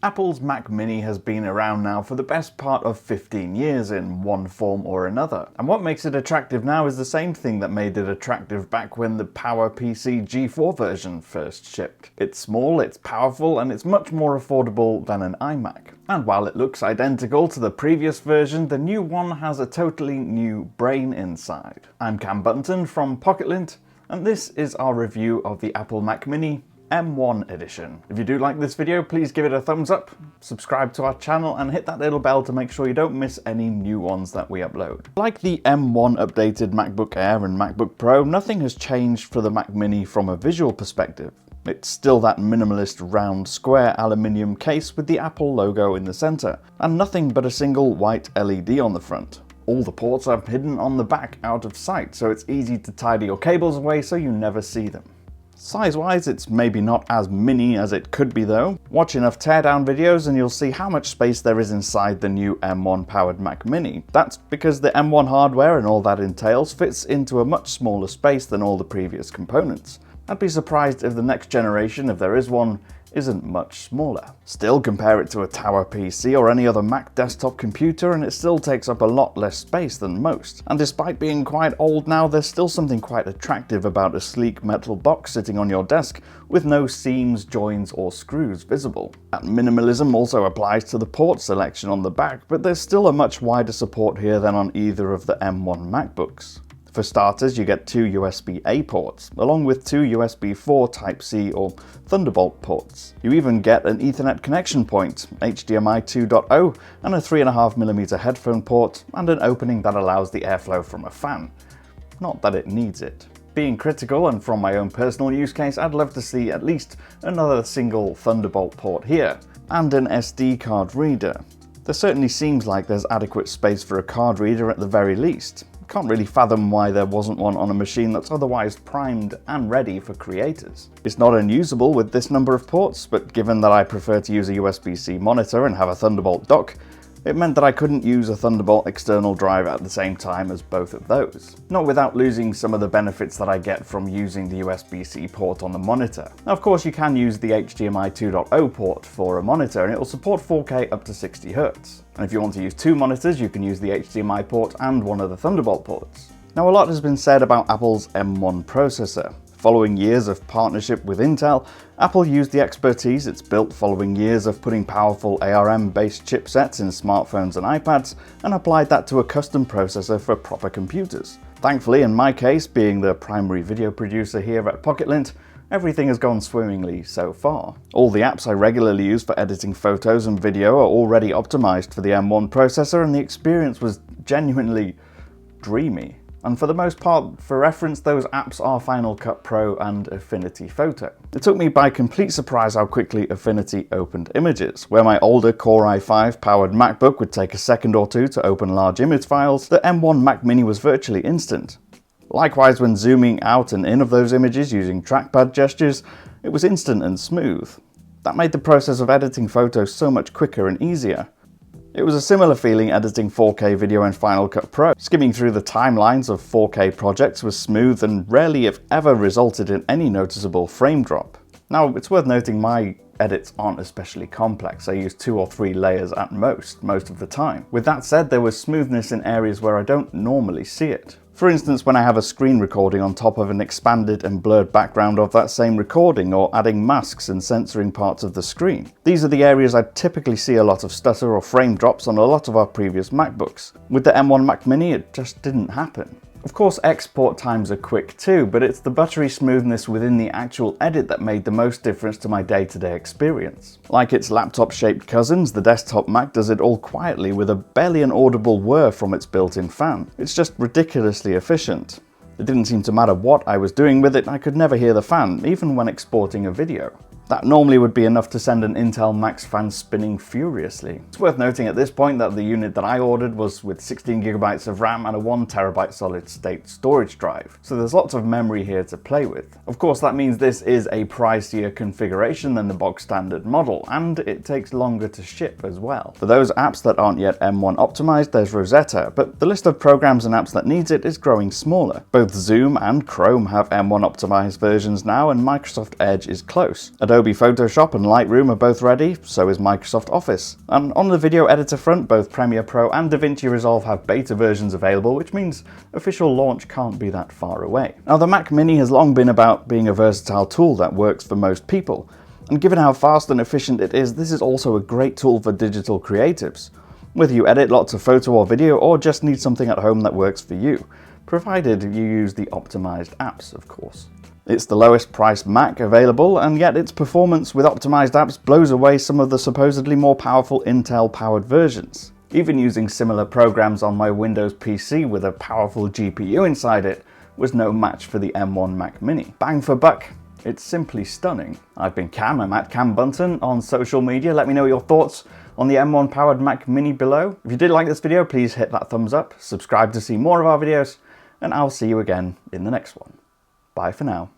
Apple's Mac Mini has been around now for the best part of 15 years in one form or another. And what makes it attractive now is the same thing that made it attractive back when the PowerPC G4 version first shipped. It's small, it's powerful, and it's much more affordable than an iMac. And while it looks identical to the previous version, the new one has a totally new brain inside. I'm Cam Bunton from Pocket-lint, and this is our review of the Apple Mac Mini M1 edition. If you do like this video, please give it a thumbs up, subscribe to our channel, and hit that little bell to make sure you don't miss any new ones that we upload. Like the M1 updated MacBook Air and MacBook Pro, nothing has changed for the Mac Mini from a visual perspective. It's still that minimalist round square aluminium case with the Apple logo in the center, and nothing but a single white LED on the front. All the ports are hidden on the back out of sight, so it's easy to tidy your cables away so you never see them. Size-wise, it's maybe not as mini as it could be though. Watch enough teardown videos and you'll see how much space there is inside the new M1 powered Mac Mini. That's because the M1 hardware and all that entails fits into a much smaller space than all the previous components. I'd be surprised if the next generation, if there is one, isn't much smaller. Still, compare it to a Tower PC or any other Mac desktop computer and it still takes up a lot less space than most. And despite being quite old now, there's still something quite attractive about a sleek metal box sitting on your desk with no seams, joins or screws visible. That minimalism also applies to the port selection on the back, but there's still a much wider support here than on either of the M1 MacBooks. For starters, you get two USB-A ports, along with two USB 4 Type-C or Thunderbolt ports. You even get an Ethernet connection point, HDMI 2.0, and a 3.5mm headphone port, and an opening that allows the airflow from a fan. Not that it needs it. Being critical, and from my own personal use case, I'd love to see at least another single Thunderbolt port here, and an SD card reader. There certainly seems like there's adequate space for a card reader at the very least. Can't really fathom why there wasn't one on a machine that's otherwise primed and ready for creators. It's not unusable with this number of ports, but given that I prefer to use a USB-C monitor and have a Thunderbolt dock, it meant that I couldn't use a Thunderbolt external drive at the same time as both of those. Not without losing some of the benefits that I get from using the USB-C port on the monitor. Now, of course, you can use the HDMI 2.0 port for a monitor and it will support 4K up to 60Hz. And if you want to use two monitors, you can use the HDMI port and one of the Thunderbolt ports. Now, a lot has been said about Apple's M1 processor. Following years of partnership with Intel, Apple used the expertise it's built following years of putting powerful ARM-based chipsets in smartphones and iPads and applied that to a custom processor for proper computers. Thankfully, in my case, being the primary video producer here at Pocket-lint, everything has gone swimmingly so far. All the apps I regularly use for editing photos and video are already optimized for the M1 processor and the experience was genuinely dreamy. And for the most part, for reference, those apps are Final Cut Pro and Affinity Photo. It took me by complete surprise how quickly Affinity opened images. Where my older Core i5 powered MacBook would take a second or two to open large image files, the M1 Mac Mini was virtually instant. Likewise, when zooming out and in of those images using trackpad gestures, it was instant and smooth. That made the process of editing photos so much quicker and easier. It was a similar feeling editing 4K video in Final Cut Pro. Skimming through the timelines of 4K projects was smooth and rarely if ever resulted in any noticeable frame drop. Now, it's worth noting my edits aren't especially complex. I use 2 or 3 layers at most of the time. With that said, there was smoothness in areas where I don't normally see it. For instance, when I have a screen recording on top of an expanded and blurred background of that same recording, or adding masks and censoring parts of the screen. These are the areas I typically see a lot of stutter or frame drops on a lot of our previous MacBooks. With the M1 Mac Mini, it just didn't happen. Of course, export times are quick too, but it's the buttery smoothness within the actual edit that made the most difference to my day-to-day experience. Like its laptop-shaped cousins, the desktop Mac does it all quietly with a barely an audible whir from its built-in fan. It's just ridiculously efficient. It didn't seem to matter what I was doing with it, I could never hear the fan, even when exporting a video. That normally would be enough to send an Intel Max fan spinning furiously. It's worth noting at this point that the unit that I ordered was with 16GB of RAM and a 1TB solid-state storage drive, so there's lots of memory here to play with. Of course, that means this is a pricier configuration than the box standard model, and it takes longer to ship as well. For those apps that aren't yet M1 optimized, there's Rosetta, but the list of programs and apps that needs it is growing smaller. Both Zoom and Chrome have M1 optimized versions now, and Microsoft Edge is close. Adobe Adobe Photoshop and Lightroom are both ready, so is Microsoft Office. And on the video editor front, both Premiere Pro and DaVinci Resolve have beta versions available, which means official launch can't be that far away. Now, the Mac Mini has long been about being a versatile tool that works for most people, and given how fast and efficient it is, this is also a great tool for digital creatives. Whether you edit lots of photo or video, or just need something at home that works for you, provided you use the optimized apps, of course. It's the lowest priced Mac available, and yet its performance with optimized apps blows away some of the supposedly more powerful Intel-powered versions. Even using similar programs on my Windows PC with a powerful GPU inside it was no match for the M1 Mac Mini. Bang for buck, it's simply stunning. I've been Cam, I'm at Cam Bunton on social media. Let me know your thoughts on the M1 powered Mac Mini below. If you did like this video, please hit that thumbs up, subscribe to see more of our videos, and I'll see you again in the next one. Bye for now.